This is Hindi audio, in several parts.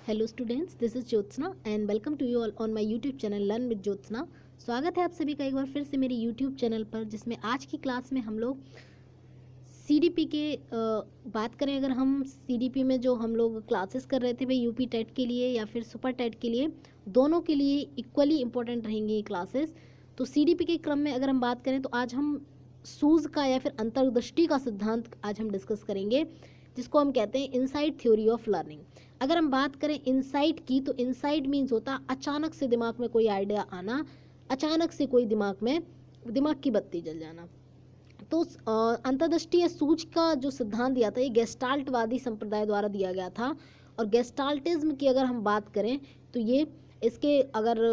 Hello students, this is Jyotsna and welcome to you all on my YouTube channel learn with Jyotsna. स्वागत है आप सभी का एक बार फिर से मेरे यूट्यूब चैनल पर, जिसमें आज की क्लास में हम लोग सीडीपी के बात करें। अगर हम सीडीपी में जो हम लोग क्लासेस कर रहे थे भाई यूपी टेट के लिए या फिर सुपर टेट के लिए, दोनों के लिए इक्वली इंपॉर्टेंट रहेंगी ये क्लासेस। तो सीडीपी के क्रम में अगर हम बात करें तो आज हम सूज का या फिर अंतर्दृष्टि का सिद्धांत आज हम डिस्कस करेंगे, जिसको हम कहते हैं इनसाइट थ्योरी ऑफ लर्निंग। अगर हम बात करें इनसाइट की, तो इनसाइट मीन्स होता अचानक से दिमाग में कोई आइडिया आना, अचानक से कोई दिमाग की बत्ती जल जाना। तो अंतर्दृष्टि या सूझ का जो सिद्धांत दिया था ये गेस्टाल्टवादी संप्रदाय द्वारा दिया गया था। और गेस्टाल्टिज्म की अगर हम बात करें तो ये इसके अगर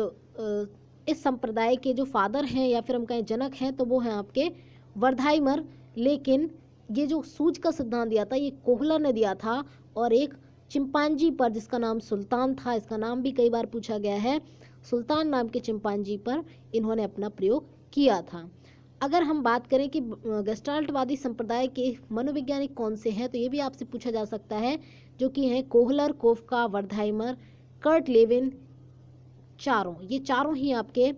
इस संप्रदाय के जो फादर हैं या फिर हम कहें जनक हैं तो वो हैं आपके वर्धाइमर। लेकिन ये जो सूझ का सिद्धांत दिया था ये कोहलर ने दिया था, और एक चिंपांजी पर जिसका नाम सुल्तान था, इसका नाम भी कई बार पूछा गया है, सुल्तान नाम के चिंपांजी पर इन्होंने अपना प्रयोग किया था। अगर हम बात करें कि गेस्टाल्टवादी संप्रदाय के मनोवैज्ञानिक कौन से हैं, तो ये भी आपसे पूछा जा सकता है, जो कि हैं कोहलर, कोफका, वर्धाइमर, कर्ट लेविन। ये चारों ही आपके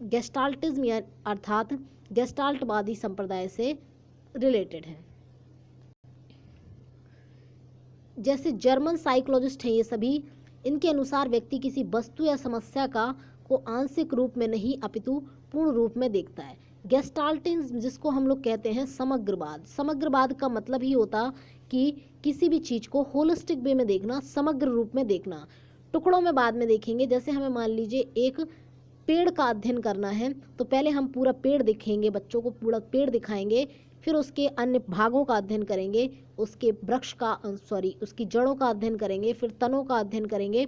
गेस्टाल्टिज्म या अर्थात गेस्टाल्टवादी संप्रदाय से रिलेटेड हैं। जैसे जर्मन साइकोलॉजिस्ट हैं ये सभी, इनके अनुसार व्यक्ति किसी वस्तु या समस्या को आंशिक रूप में नहीं अपितु पूर्ण रूप में देखता है। गेस्टाल्टिज्म जिसको हम लोग कहते हैं समग्रवाद, समग्रवाद का मतलब ही होता कि किसी भी चीज़ को होलिस्टिक वे में देखना, समग्र रूप में देखना। टुकड़ों में बाद में देखेंगे। जैसे हमें मान लीजिए एक पेड़ का अध्ययन करना है तो पहले हम पूरा पेड़ देखेंगे, बच्चों को पूरा पेड़ दिखाएंगे, फिर उसके अन्य भागों का अध्ययन करेंगे, उसके उसकी जड़ों का अध्ययन करेंगे, फिर तनों का अध्ययन करेंगे,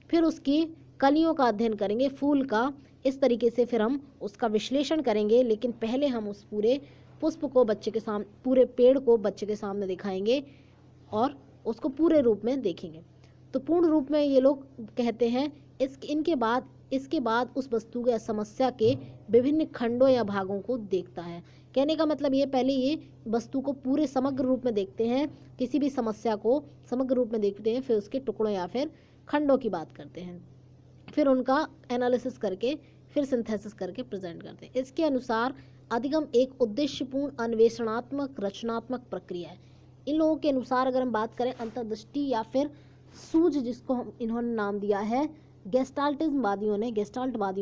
फिर उसकी कलियों का अध्ययन करेंगे, फूल का। इस तरीके से फिर हम उसका विश्लेषण करेंगे। लेकिन पहले हम उस पूरे पुष्प को बच्चे के सामने, पूरे पेड़ को बच्चे के सामने दिखाएंगे और उसको पूरे रूप में देखेंगे। तो पूर्ण रूप में ये लोग कहते हैं। इसके बाद उस वस्तु या समस्या के विभिन्न खंडों या भागों को देखता है। कहने का मतलब ये, पहले ये वस्तु को पूरे समग्र रूप में देखते हैं, किसी भी समस्या को समग्र रूप में देखते हैं, फिर उसके टुकड़ों या फिर खंडों की बात करते हैं, फिर उनका एनालिसिस करके फिर सिंथेसिस करके प्रेजेंट करते हैं। इसके अनुसार अधिगम एक उद्देश्यपूर्ण अन्वेषणात्मक रचनात्मक प्रक्रिया है। इन लोगों के अनुसार अगर हम बात करें अंतर्दृष्टि या फिर सूझ, जिसको इन्होंने नाम दिया है गेस्टाल्टवादियों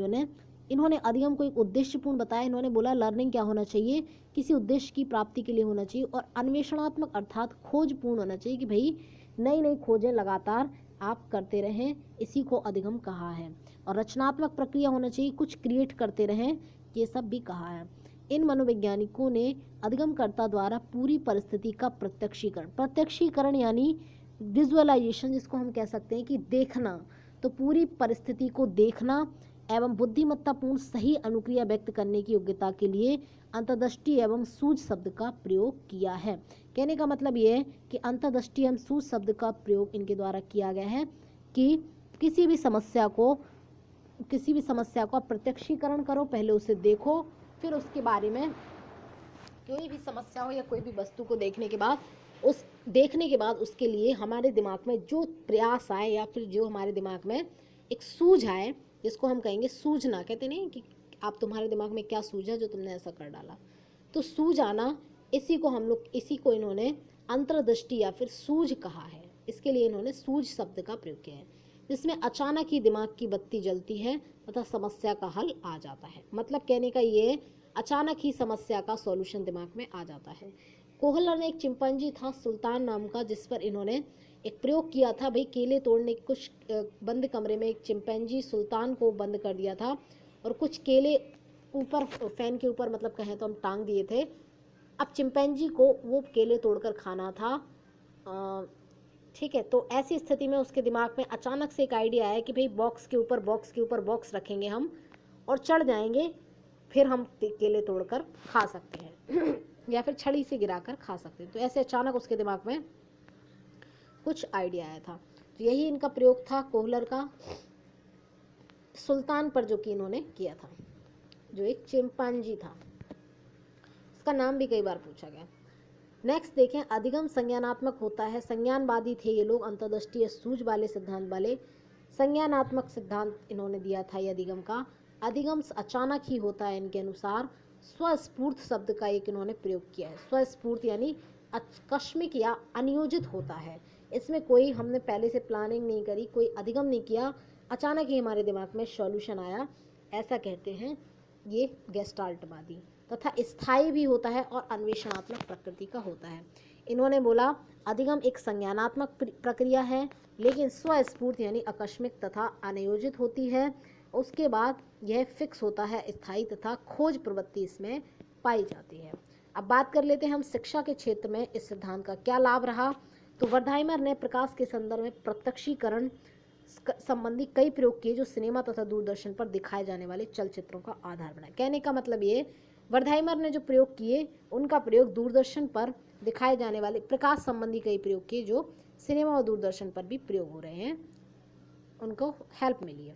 ने इन्होंने अधिगम को एक उद्देश्यपूर्ण बताया। इन्होंने बोला लर्निंग क्या होना चाहिए, किसी उद्देश्य की प्राप्ति के लिए होना चाहिए, और अन्वेषणात्मक अर्थात खोजपूर्ण होना चाहिए, कि भाई नई नई खोजें लगातार आप करते रहें, इसी को अधिगम कहा है। और रचनात्मक प्रक्रिया होना चाहिए, कुछ क्रिएट करते रहें, ये सब भी कहा है। इन मनोवैज्ञानिकों ने अधिगमकर्ता द्वारा पूरी परिस्थिति का प्रत्यक्षीकरण यानी विजुअलाइजेशन, जिसको हम कह सकते हैं कि देखना, तो पूरी परिस्थिति को देखना एवं बुद्धिमत्तापूर्ण सही अनुक्रिया व्यक्त करने की योग्यता के लिए अंतर्दृष्टि एवं सूझ शब्द का प्रयोग किया है। कहने का मतलब ये है कि अंतर्दृष्टि एवं सूझ शब्द का प्रयोग इनके द्वारा किया गया है कि किसी भी समस्या को आप प्रत्यक्षीकरण करो, पहले उसे देखो, फिर उसके बारे में कोई भी समस्या हो या कोई भी वस्तु को देखने के बाद उसके लिए हमारे दिमाग में जो प्रयास आए या फिर जो हमारे दिमाग में एक सूझ आए, जिसको हम कहेंगे सूझना। कहते नहीं कि आप तुम्हारे दिमाग में क्या सूझा जो तुमने ऐसा कर डाला, तो सूझ आना, इसी को इन्होंने अंतर्दृष्टि या फिर सूझ कहा है। इसके लिए इन्होंने सूझ शब्द का प्रयोग किया है, जिसमें अचानक ही दिमाग की बत्ती जलती है तथा समस्या का हल आ जाता है। मतलब कहने का ये, अचानक ही समस्या का सॉल्यूशन दिमाग में आ जाता है। कोहलर ने एक चिंपांजी था सुल्तान नाम का, जिस पर इन्होंने एक प्रयोग किया था। भाई केले तोड़ने, कुछ बंद कमरे में एक चिंपांजी सुल्तान को बंद कर दिया था और कुछ केले ऊपर फैन के ऊपर, मतलब कहें तो हम टांग दिए थे। अब चिंपांजी को वो केले तोड़कर खाना था, ठीक है। तो ऐसी स्थिति में उसके दिमाग में अचानक से एक आइडिया आया कि भाई बॉक्स के ऊपर बॉक्स रखेंगे हम और चढ़ जाएंगे, फिर हम केले तोड़कर खा सकते हैं या फिर छड़ी से गिराकर खा सकते हैं। तो ऐसे अचानक उसके दिमाग में कुछ आइडिया आया था। तो यही इनका प्रयोग था कोहलर का सुल्तान पर, जो कि इन्होंने किया था, जो एक चिंपांजी था। इसका नाम भी कई बार पूछा गया। नेक्स्ट देखें, अधिगम संज्ञानात्मक होता है। संज्ञानवादी थे ये लोग, अंतर्दृष्टि या सूझ वाले सिद्धांत वाले। संज्ञानात्मक सिद्धांत इन्होंने दिया था ये अधिगम का। अधिगम अचानक ही होता है इनके अनुसार। स्वस्फूर्त शब्द का एक इन्होंने प्रयोग किया है। स्वस्फूर्त यानी आकस्मिक या अनियोजित होता है। इसमें कोई हमने पहले से प्लानिंग नहीं करी, कोई अधिगम नहीं किया, अचानक ही हमारे दिमाग में सॉल्यूशन आया, ऐसा कहते हैं ये गेस्टाल्टवादी। तथा स्थायी भी होता है और अन्वेषणात्मक प्रकृति का होता है। इन्होंने बोला अधिगम एक संज्ञानात्मक प्रक्रिया है, लेकिन स्वस्फूर्त यानी आकस्मिक तथा अनियोजित होती है। उसके बाद यह फिक्स होता है, स्थायी तथा खोज प्रवृत्ति इसमें पाई जाती है। अब बात कर लेते हैं हम शिक्षा के क्षेत्र में इस सिद्धांत का क्या लाभ रहा। तो वर्धाइमर ने प्रकाश के संदर्भ में प्रत्यक्षीकरण संबंधी कई प्रयोग किए जो सिनेमा तथा दूरदर्शन पर दिखाए जाने वाले चलचित्रों का आधार बनाए। कहने का मतलब ये, वर्धाइमर ने जो प्रयोग किए उनका प्रयोग दूरदर्शन पर दिखाए जाने वाले प्रकाश संबंधी कई प्रयोग किए जो सिनेमा और दूरदर्शन पर भी प्रयोग हो रहे हैं, उनको हेल्प मिली है।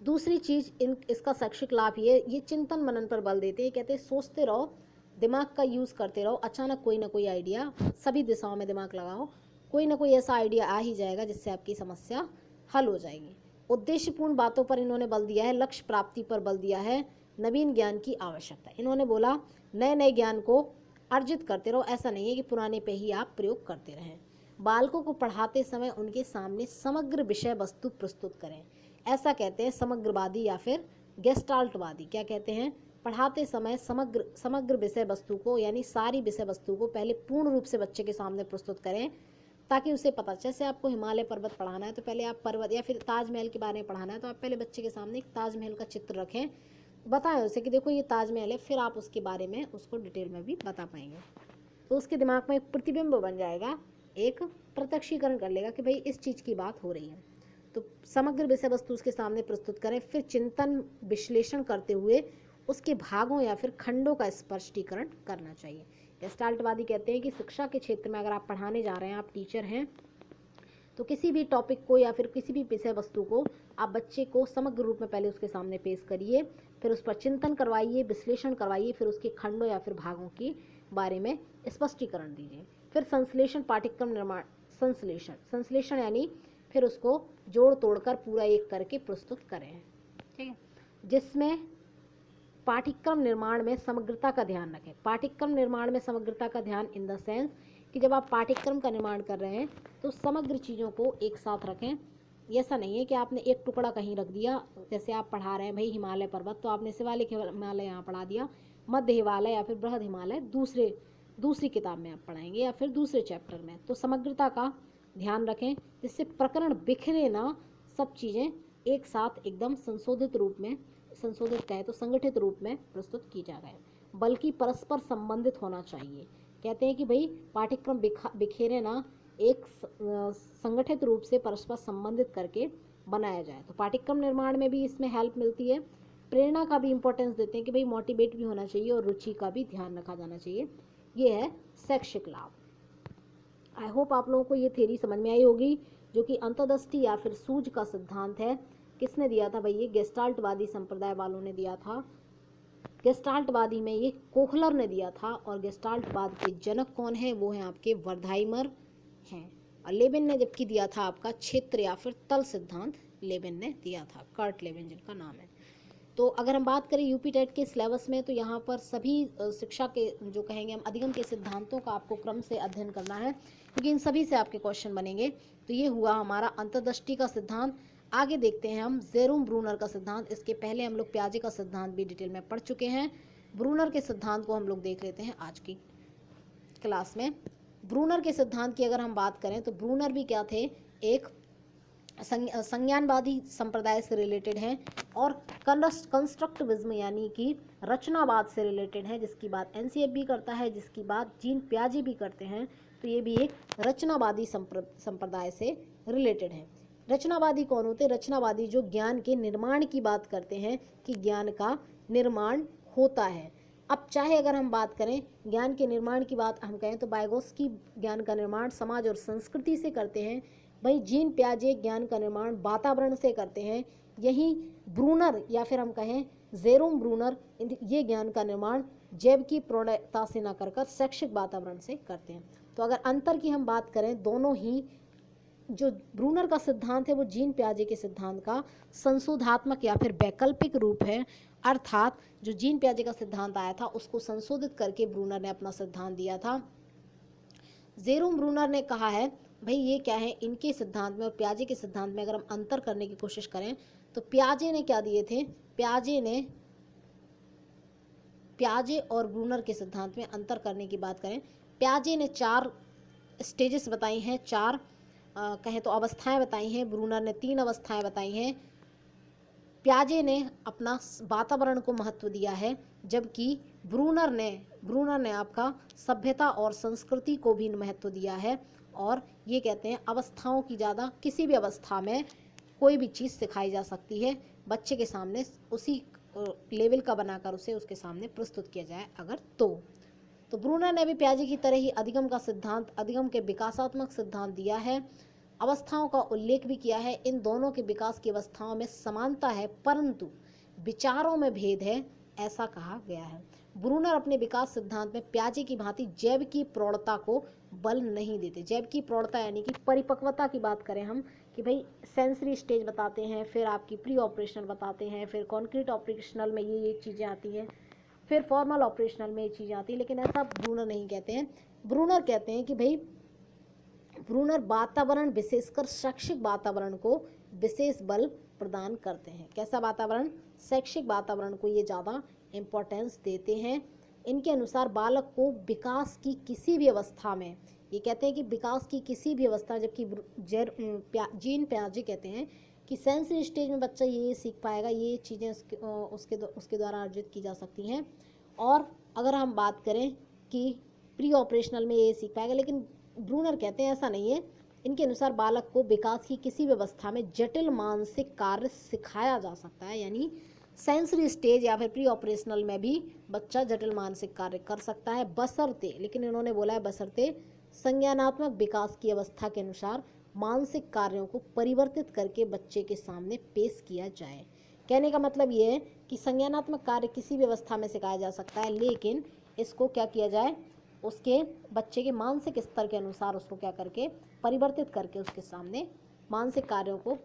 दूसरी चीज इसका शैक्षिक लाभ ये चिंतन मनन पर बल देते हैं। कहते हैं सोचते रहो, दिमाग का यूज़ करते रहो, अचानक कोई ना कोई आइडिया, सभी दिशाओं में दिमाग लगाओ, कोई ना कोई ऐसा आइडिया आ ही जाएगा जिससे आपकी समस्या हल हो जाएगी। उद्देश्यपूर्ण बातों पर इन्होंने बल दिया है, लक्ष्य प्राप्ति पर बल दिया है, नवीन ज्ञान की आवश्यकता। इन्होंने बोला नए नए ज्ञान को अर्जित करते रहो, ऐसा नहीं है कि पुराने पे ही आप प्रयोग करते रहें। बालकों को पढ़ाते समय उनके सामने समग्र विषय वस्तु प्रस्तुत करें, ऐसा कहते हैं समग्रवादी या फिर गेस्टाल्टवादी। क्या कहते हैं, पढ़ाते समय समग्र विषय वस्तु को यानी सारी विषय वस्तु को पहले पूर्ण रूप से बच्चे के सामने प्रस्तुत करें, ताकि उसे पता, जैसे आपको हिमालय पर्वत पढ़ाना है तो पहले आप पर्वत, या फिर ताजमहल के बारे में पढ़ाना है तो आप पहले बच्चे के सामने एक ताजमहल का चित्र रखें, बताएं उसे कि देखो ये ताजमहल है, फिर आप उसके बारे में उसको डिटेल में भी बता पाएंगे। तो उसके दिमाग में एक प्रतिबिंब बन जाएगा, एक प्रत्यक्षीकरण कर लेगा कि भाई इस चीज़ की बात हो रही है। तो समग्र विषय वस्तु उसके सामने प्रस्तुत करें, फिर चिंतन विश्लेषण करते हुए उसके भागों या फिर खंडों का स्पष्टीकरण करना चाहिए। गेस्टाल्टवादी कहते हैं कि शिक्षा के क्षेत्र में अगर आप पढ़ाने जा रहे हैं, आप टीचर हैं, तो किसी भी टॉपिक को या फिर किसी भी विषय वस्तु को आप बच्चे को समग्र रूप में पहले उसके सामने पेश करिए, फिर उस पर चिंतन करवाइए, विश्लेषण करवाइए, फिर उसके खंडों या फिर भागों के बारे में स्पष्टीकरण दीजिए। फिर संश्लेषण, पाठ्यक्रम निर्माण, संश्लेषण यानी फिर उसको जोड़ तोड़कर पूरा एक करके प्रस्तुत करें, ठीक है, जिसमें पाठ्यक्रम निर्माण में समग्रता का ध्यान रखें। पाठ्यक्रम निर्माण में समग्रता का ध्यान इन द सेंस कि जब आप पाठ्यक्रम का निर्माण कर रहे हैं तो समग्र चीज़ों को एक साथ रखें। ऐसा नहीं है कि आपने एक टुकड़ा कहीं रख दिया, जैसे आप पढ़ा रहे हैं भाई हिमालय पर्वत, तो आपने शिवालिक हिमालय यहाँ पढ़ा दिया, मध्य हिमालय या फिर बृहद हिमालय दूसरी किताब में आप पढ़ाएंगे या फिर दूसरे चैप्टर में। तो समग्रता का ध्यान रखें जिससे प्रकरण बिखरे ना, सब चीज़ें एक साथ एकदम संशोधित रूप में, संशोधित कहें तो संगठित रूप में प्रस्तुत की जा रहा है, बल्कि परस्पर संबंधित होना चाहिए। कहते हैं कि भाई पाठ्यक्रम बिखेरे ना, एक संगठित रूप से परस्पर संबंधित करके बनाया जाए। तो पाठ्यक्रम निर्माण में भी इसमें हेल्प मिलती है। प्रेरणा का भी इंपॉर्टेंस देते हैं कि भाई मोटिवेट भी होना चाहिए और रुचि का भी ध्यान रखा जाना चाहिए। ये है शैक्षिक लाभ। आई होप आप लोगों को ये थ्योरी समझ में आई होगी, जो कि अंतर्दृष्टि या फिर सूझ का सिद्धांत है। किसने दिया था भाई, ये गेस्टाल्टवादी संप्रदाय वालों ने दिया था। गेस्टाल्टवादी में ये कोहलर ने दिया था, और गेस्टाल्टवाद के जनक कौन है, वो हैं आपके वर्धाइमर हैं। और लेविन ने जबकि दिया था आपका क्षेत्र या फिर तल सिद्धांत, लेविन ने दिया था, कर्ट लेविन जिनका नाम है। तो अगर हम बात करें यूपी टेट के सिलेबस में, तो यहाँ पर सभी शिक्षा के जो कहेंगे हम अधिगम के सिद्धांतों का आपको क्रम से अध्ययन करना है, क्योंकि इन सभी से आपके क्वेश्चन बनेंगे। तो ये हुआ हमारा अंतर्दृष्टि का सिद्धांत। आगे देखते हैं हम जेरोम ब्रूनर का सिद्धांत। इसके पहले हम लोग पियाजे का सिद्धांत भी डिटेल में पढ़ चुके हैं। ब्रूनर के सिद्धांत को हम लोग देख लेते हैं आज की क्लास में। ब्रूनर के सिद्धांत की अगर हम बात करें तो ब्रूनर भी क्या थे, एक संज्ञानवादी संप्रदाय से रिलेटेड हैं और कंस्ट्रक्टिविज्म यानी कि रचनावाद से रिलेटेड है, जिसकी बात एनसीएफ भी करता है, जिसकी बात जीन पियाजे भी करते हैं। तो ये भी एक रचनावादी संप्रदाय से रिलेटेड है। रचनावादी कौन होते हैं, रचनावादी जो ज्ञान के निर्माण की बात करते हैं कि ज्ञान का निर्माण होता है। अब चाहे अगर हम बात करें ज्ञान के निर्माण की बात हम कहें तो वाइगोत्स्की ज्ञान का निर्माण समाज और संस्कृति से करते हैं, भाई जीन पियाजे ज्ञान का निर्माण वातावरण से करते हैं। यही ब्रूनर या फिर हम कहें जेरोम ब्रूनर ये ज्ञान का निर्माण जैव की प्रौढ़ता से न कर शैक्षिक वातावरण से करते हैं। तो अगर अंतर की हम बात करें, दोनों ही जो ब्रूनर का सिद्धांत है वो जीन पियाजे के सिद्धांत का संशोधात्मक या फिर वैकल्पिक रूप है, अर्थात जो जीन पियाजे का सिद्धांत आया था उसको संशोधित करके ब्रूनर ने अपना सिद्धांत दिया था। जेरोम ब्रूनर ने कहा है, भाई ये क्या है, इनके सिद्धांत में और पियाजे के सिद्धांत में अगर हम अंतर करने की कोशिश करें तो पियाजे ने क्या दिए थे, पियाजे और ब्रूनर के सिद्धांत में अंतर करने की बात करें, पियाजे ने 4 स्टेजेस बताई हैं, 4 कहें तो अवस्थाएं बताई हैं, ब्रूनर ने 3 अवस्थाएं बताई हैं। पियाजे ने अपना वातावरण को महत्व दिया है, जबकि ब्रूनर ने आपका सभ्यता और संस्कृति को भी महत्व दिया है। और ये कहते हैं अवस्थाओं की ज़्यादा, किसी भी अवस्था में कोई भी चीज़ सिखाई जा सकती है, बच्चे के सामने उसी लेवल का बनाकर उसे उसके सामने प्रस्तुत किया जाए अगर तो ब्रूनर ने भी पियाजे की तरह ही अधिगम का सिद्धांत, अधिगम के विकासात्मक सिद्धांत दिया है, अवस्थाओं का उल्लेख भी किया है। इन दोनों के विकास की अवस्थाओं में समानता है परंतु विचारों में भेद है, ऐसा कहा गया है। ब्रूनर अपने विकास सिद्धांत में पियाजे की भांति जैव की प्रौढ़ता को बल नहीं देते। जैव की प्रौढ़ता यानी कि परिपक्वता की बात करें हम कि भाई सेंसरी स्टेज बताते हैं, फिर आपकी प्री ऑपरेशनल बताते हैं, फिर कॉन्क्रीट ऑपरेशनल में ये चीज़ें आती हैं, फिर फॉर्मल ऑपरेशनल में ये चीज़ें आती हैं, लेकिन ऐसा ब्रूनर नहीं कहते हैं। ब्रूनर कहते हैं कि भाई ब्रूनर वातावरण, विशेषकर शैक्षिक वातावरण को विशेष बल प्रदान करते हैं। कैसा वातावरण? शैक्षिक वातावरण को ये ज़्यादा इम्पोर्टेंस देते हैं। इनके अनुसार बालक को विकास की किसी भी अवस्था में, ये कहते हैं कि विकास की किसी भी अवस्था, जबकि जीन पियाजे कहते हैं कि सेंसरी स्टेज में बच्चा ये सीख पाएगा, ये चीज़ें उसके द्वारा अर्जित की जा सकती हैं। और अगर हम बात करें कि प्री ऑपरेशनल में ये सीख पाएगा, लेकिन ब्रूनर कहते हैं ऐसा नहीं है। इनके अनुसार बालक को विकास की किसी व्यवस्था में जटिल मानसिक कार्य सिखाया जा सकता है, यानी सेंसरी स्टेज या फिर प्री ऑपरेशनल में भी बच्चा जटिल मानसिक कार्य कर सकता है, बशर्ते, लेकिन इन्होंने बोला है बशर्ते संज्ञानात्मक विकास की अवस्था के अनुसार मानसिक कार्यों को परिवर्तित करके बच्चे के सामने पेश किया जाए। कहने का मतलब ये है कि संज्ञानात्मक कार्य किसी भी अवस्था में सिखाया जा सकता है, लेकिन इसको क्या किया जाए, उसके बच्चे के मानसिक स्तर के अनुसार उसको क्या करके परिवर्तित करके उसके सामने मानसिक कार्यों को,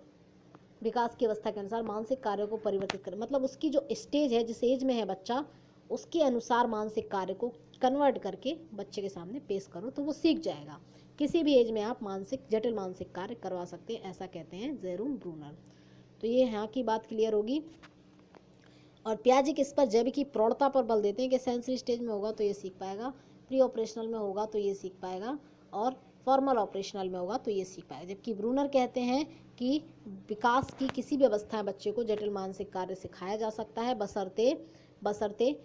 विकास की अवस्था के अनुसार मानसिक कार्यों को परिवर्तित करें। मतलब उसकी जो स्टेज है, जिस एज में है बच्चा, उसके अनुसार मानसिक कार्य को कन्वर्ट करके बच्चे के सामने पेश करो तो वो सीख जाएगा। किसी भी एज में आप जटिल मानसिक कार्य करवा सकते हैं, ऐसा कहते हैं जेरोम ब्रूनर। तो ये यहाँ की बात क्लियर होगी। और पियाजे किस पर? जैव की प्रौढ़ता पर बल देते हैं कि सेंसरी स्टेज में होगा तो ये सीख पाएगा, प्री ऑपरेशनल में होगा तो ये सीख पाएगा, और फॉर्मल ऑपरेशनल में होगा तो ये सीख पाएगा। जबकि ब्रूनर कहते हैं कि विकास की किसी भी अवस्था में बच्चे को जटिल मानसिक कार्य सिखाया जा सकता है, बशर्ते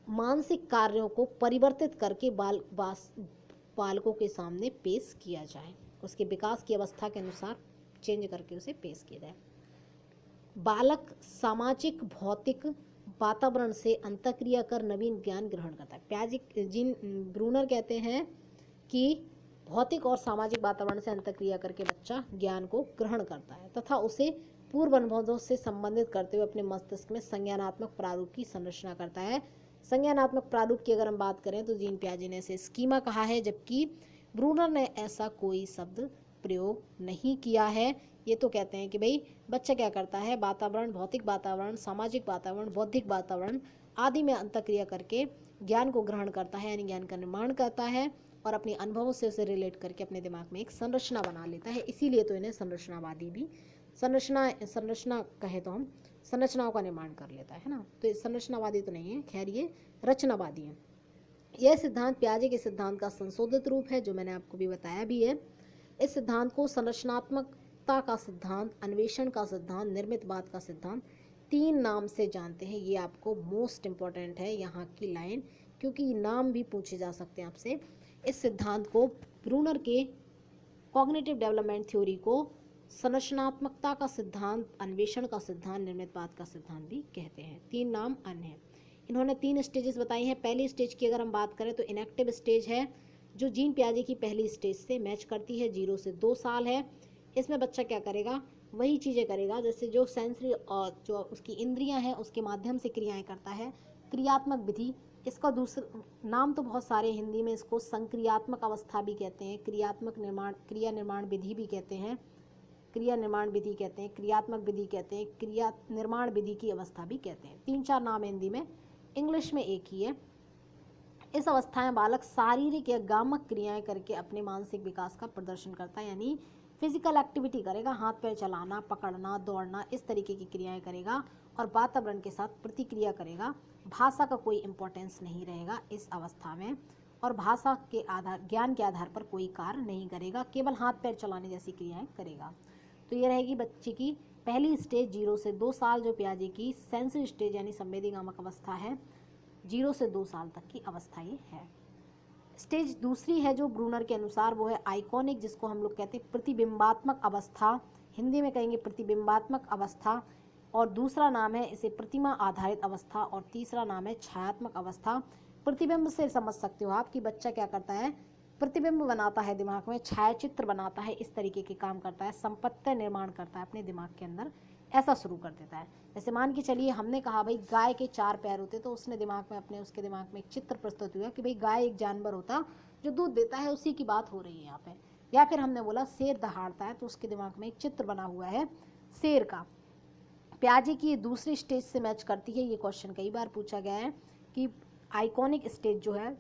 मानसिक कार्यों को परिवर्तित करके बालकों के सामने पेश किया जाए, उसके विकास की अवस्था के अनुसार चेंज करके उसे पेश किया जाए। बालक सामाजिक भौतिक वातावरण से अंतःक्रिया कर नवीन ज्ञान ग्रहण करता है। ब्रूनर कहते हैं कि भौतिक और सामाजिक वातावरण से अंतःक्रिया करके बच्चा ज्ञान को ग्रहण करता है तथा उसे पूर्व अनुभवों से संबंधित करते हुए अपने मस्तिष्क में संज्ञानात्मक प्रारूप की संरचना करता है। संज्ञानात्मक प्रारूप की अगर हम बात करें तो जीन पियाजे ने इसे स्कीमा कहा है, जबकि ब्रूनर ने ऐसा कोई शब्द प्रयोग नहीं किया है। ये तो कहते हैं कि भाई बच्चा क्या करता है, वातावरण, भौतिक वातावरण, सामाजिक वातावरण, बौद्धिक वातावरण आदि में अंतःक्रिया करके ज्ञान को ग्रहण करता है, यानी ज्ञान का निर्माण करता है और अपने अनुभवों से उसे रिलेट करके अपने दिमाग में एक संरचना बना लेता है। इसीलिए तो इन्हें संरचनावादी भी, संरचना कहे तो हम संरचनाओं का निर्माण कर लेता है ना, तो संरचनावादी तो नहीं है, खैर ये रचनावादी है। यह सिद्धांत पियाजे के सिद्धांत का संशोधित रूप है, जो मैंने आपको भी बताया भी है। इस सिद्धांत को संरचनात्मकता का सिद्धांत, अन्वेषण का सिद्धांत, निर्मितवाद का सिद्धांत 3 नाम से जानते हैं। ये आपको मोस्ट इम्पॉर्टेंट है यहाँ की लाइन, क्योंकि नाम भी पूछे जा सकते हैं आपसे। इस सिद्धांत को ब्रूनर के कॉग्निटिव डेवलपमेंट थ्योरी को संरचनात्मकता का सिद्धांत, अन्वेषण का सिद्धांत, निर्मितवाद का सिद्धांत भी कहते हैं। 3 नाम अन्य हैं। इन्होंने 3 स्टेजेस बताई हैं। पहली स्टेज की अगर हम बात करें तो इनएक्टिव स्टेज है, जो जीन पियाजे की पहली स्टेज से मैच करती है, 0 से 2 साल है। इसमें बच्चा क्या करेगा, वही चीज़ें करेगा जैसे जो सेंसरी और जो उसकी इंद्रियां हैं उसके माध्यम से क्रियाएं करता है। क्रियात्मक विधि, इसका दूसरा नाम तो बहुत सारे हिंदी में इसको संक्रियात्मक अवस्था भी कहते हैं, क्रियात्मक निर्माण, क्रिया निर्माण विधि भी कहते हैं, क्रिया निर्माण विधि कहते हैं, क्रियात्मक विधि कहते हैं, क्रिया निर्माण विधि की अवस्था भी कहते हैं। 3-4 नाम है हिंदी में, इंग्लिश में एक ही है। इस अवस्था में बालक शारीरिक या गामक क्रियाएं करके अपने मानसिक विकास का प्रदर्शन करता है, यानी फिजिकल एक्टिविटी करेगा, हाथ पैर चलाना, पकड़ना, दौड़ना, इस तरीके की क्रियाएं करेगा और वातावरण के साथ प्रतिक्रिया करेगा। भाषा का कोई इम्पोर्टेंस नहीं रहेगा इस अवस्था में, और भाषा के आधार, ज्ञान के आधार पर कोई कार्य नहीं करेगा, केवल हाथ पैर चलाने जैसी क्रियाएं करेगा। तो ये रहेगी बच्चे की पहली स्टेज 0 से 2 साल, जो पियाजे की सेंसरी स्टेज यानी संवेदी गामक अवस्था है, 0 से 2 साल तक की अवस्था ये है। स्टेज दूसरी है जो ब्रूनर के अनुसार, वो है आइकॉनिक, जिसको हम लोग कहते हैं प्रतिबिंबात्मक अवस्था, हिंदी में कहेंगे प्रतिबिंबात्मक अवस्था, और दूसरा नाम है इसे प्रतिमा आधारित अवस्था, और तीसरा नाम है छायात्मक अवस्था। प्रतिबिंब से समझ सकते हो आप कि बच्चा क्या करता है, प्रतिबिंब बनाता है दिमाग में, छायाचित्र बनाता है, इस तरीके के काम करता है, संपत्ति निर्माण करता है अपने दिमाग के अंदर, ऐसा शुरू कर देता है। जैसे मान के चलिए हमने कहा भाई गाय के 4 पैर होते, तो उसने दिमाग में अपने, उसके दिमाग में एक चित्र प्रस्तुत हुआ कि भाई गाय एक जानवर होता जो दूध देता है, उसी की बात हो रही है यहाँ पे। या फिर हमने बोला शेर दहाड़ता है, तो उसके दिमाग में एक चित्र बना हुआ है शेर का। पियाजे की ये दूसरी स्टेज से मैच करती है, ये क्वेश्चन कई बार पूछा गया है कि आइकॉनिक स्टेज जो है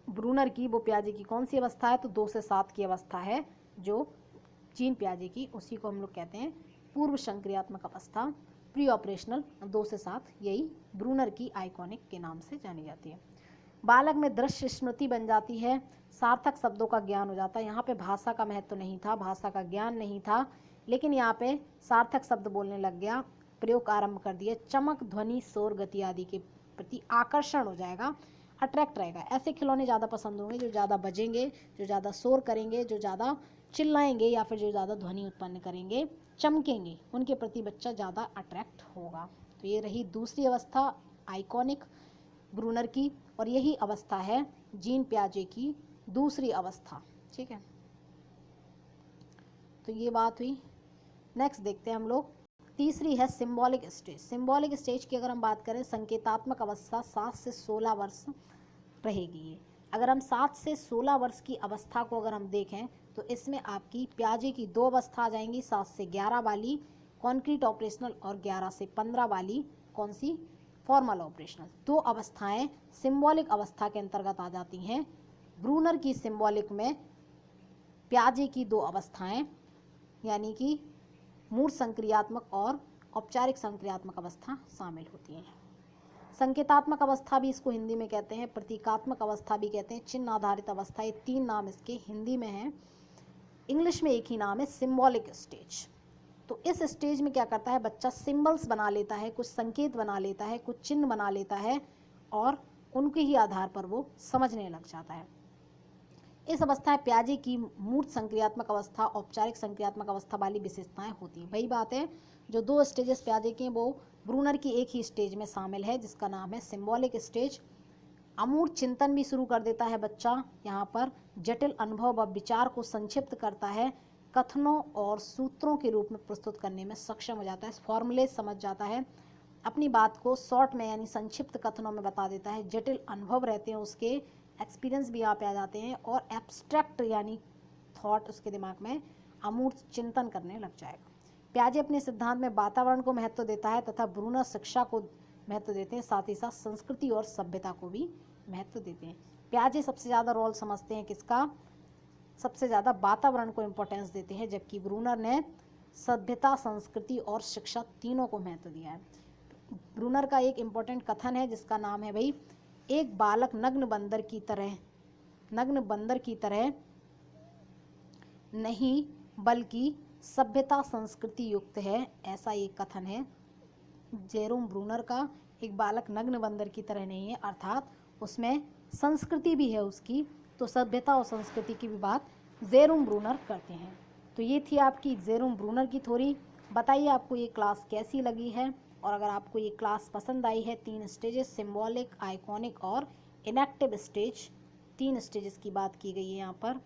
ब्रूनर की, वो पियाजे की कौन सी अवस्था है, तो 2 से 7 की अवस्था है जो जीन पियाजे की, उसी को हम लोग कहते हैं पूर्व संक्रियात्मक अवस्था, प्री ऑपरेशनल। 2 से 7 यही ब्रूनर की आइकॉनिक के नाम से जानी जाती है। बालक में दृश्य स्मृति बन जाती है, सार्थक शब्दों का ज्ञान हो जाता है। यहाँ पे भाषा का महत्व नहीं था, भाषा का ज्ञान नहीं था, लेकिन यहाँ पे सार्थक शब्द बोलने लग गया, प्रयोग आरंभ कर दिया। चमक, ध्वनि, शोर, गति आदि के प्रति आकर्षण हो जाएगा, अट्रैक्ट रहेगा। ऐसे खिलौने ज़्यादा पसंद होंगे जो ज़्यादा बजेंगे, जो ज़्यादा शोर करेंगे, जो ज़्यादा चिल्लाएंगे, या फिर जो ज़्यादा ध्वनि उत्पन्न करेंगे, चमकेंगे, उनके प्रति बच्चा ज़्यादा अट्रैक्ट होगा। तो ये रही दूसरी अवस्था आइकॉनिक ब्रूनर की, और यही अवस्था है जीन पियाजे की दूसरी अवस्था। ठीक है, तो ये बात हुई। नेक्स्ट देखते हैं हम लोग, तीसरी है सिंबॉलिक स्टेज। सिंबॉलिक स्टेज की अगर हम बात करें, संकेतात्मक अवस्था 7 से 16 वर्ष रहेगी ये। अगर हम 7 से 16 वर्ष की अवस्था को अगर हम देखें, तो इसमें आपकी पियाजे की 2 अवस्था आ जाएंगी, 7 से 11 वाली कॉन्क्रीट ऑपरेशनल, और 11 से 15 वाली कौन सी, फॉर्मल ऑपरेशनल। 2 अवस्थाएं सिंबॉलिक अवस्था के अंतर्गत आ जाती हैं। ब्रूनर की सिंबॉलिक में पियाजे की 2 अवस्थाएं, यानी कि मूर्त संक्रियात्मक और औपचारिक संक्रियात्मक अवस्था शामिल होती हैं। संकेतात्मक अवस्था भी इसको हिंदी में कहते हैं, प्रतीकात्मक अवस्था भी कहते हैं, चिन्ह आधारित अवस्था, ये 3 नाम इसके हिंदी में हैं। इंग्लिश में एक ही नाम है, सिंबॉलिक स्टेज। तो इस स्टेज में क्या करता है बच्चा, सिंबल्स बना लेता है, कुछ संकेत बना लेता है, कुछ चिन्ह बना लेता है, और उनके ही आधार पर वो समझने लग जाता है। इस अवस्था पियाजे की मूर्त संक्रियात्मक अवस्था, औपचारिक संक्रियात्मक अवस्था वाली विशेषताएं होती हैं। वही बात है, जो 2 स्टेजेस पियाजे के हैं वो ब्रूनर की एक ही स्टेज में शामिल है, जिसका नाम है सिंबॉलिक स्टेज। अमूर्त चिंतन भी शुरू कर देता है बच्चा, यहाँ पर जटिल अनुभव व विचार को संक्षिप्त करता है, कथनों और सूत्रों के रूप में प्रस्तुत करने में सक्षम हो जाता है, फॉर्मूले समझ जाता है, अपनी बात को शॉर्ट में यानी संक्षिप्त कथनों में बता देता है, जटिल अनुभव रहते हैं उसके, एक्सपीरियंस भी यहाँ पे आ जाते हैं, और एब्स्ट्रैक्ट यानी थॉट उसके दिमाग में अमूर्त चिंतन करने लग जाएगा। पियाजे अपने सिद्धांत में वातावरण को महत्व देता है तथा ब्रूनर शिक्षा को महत्व देते हैं, साथ ही साथ संस्कृति और सभ्यता को भी महत्व देते हैं। पियाजे सबसे ज़्यादा रोल समझते हैं किसका, सबसे ज़्यादा वातावरण को इम्पोर्टेंस देते हैं, जबकि ब्रूनर ने सभ्यता, संस्कृति और शिक्षा तीनों को महत्व दिया है। ब्रूनर का एक इम्पोर्टेंट कथन है जिसका नाम है भाई, एक बालक नग्न बंदर की तरह नहीं बल्कि सभ्यता संस्कृति युक्त है, ऐसा एक कथन है जेरोम ब्रूनर का। एक बालक नग्न बंदर की तरह नहीं है, अर्थात उसमें संस्कृति भी है उसकी, तो सभ्यता और संस्कृति की भी बात जेरोम ब्रूनर करते हैं। तो ये थी आपकी जेरोम ब्रूनर की थ्योरी। बताइए आपको ये क्लास कैसी लगी है, और अगर आपको ये क्लास पसंद आई है, 3 स्टेजेस सिंबॉलिक, आइकॉनिक और इनएक्टिव स्टेज, 3 स्टेजेस की बात की गई है यहाँ पर,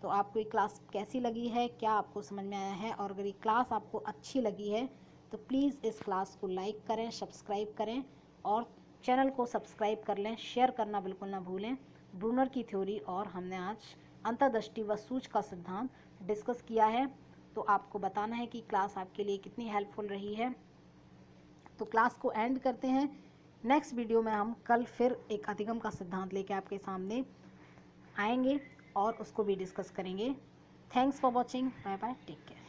तो आपको ये क्लास कैसी लगी है, क्या आपको समझ में आया है, और अगर ये क्लास आपको अच्छी लगी है तो प्लीज़ इस क्लास को लाइक करें, सब्सक्राइब करें और चैनल को सब्सक्राइब कर लें। शेयर करना बिल्कुल ना भूलें। ब्रूनर की थ्योरी और हमने आज अंतर्दृष्टि व सूझ का सिद्धांत डिस्कस किया है। तो आपको बताना है कि क्लास आपके लिए कितनी हेल्पफुल रही है। तो क्लास को एंड करते हैं। नेक्स्ट वीडियो में हम कल फिर एक अधिगम का सिद्धांत लेके आपके सामने आएंगे और उसको भी डिस्कस करेंगे। Thanks for watching. Bye bye, take care.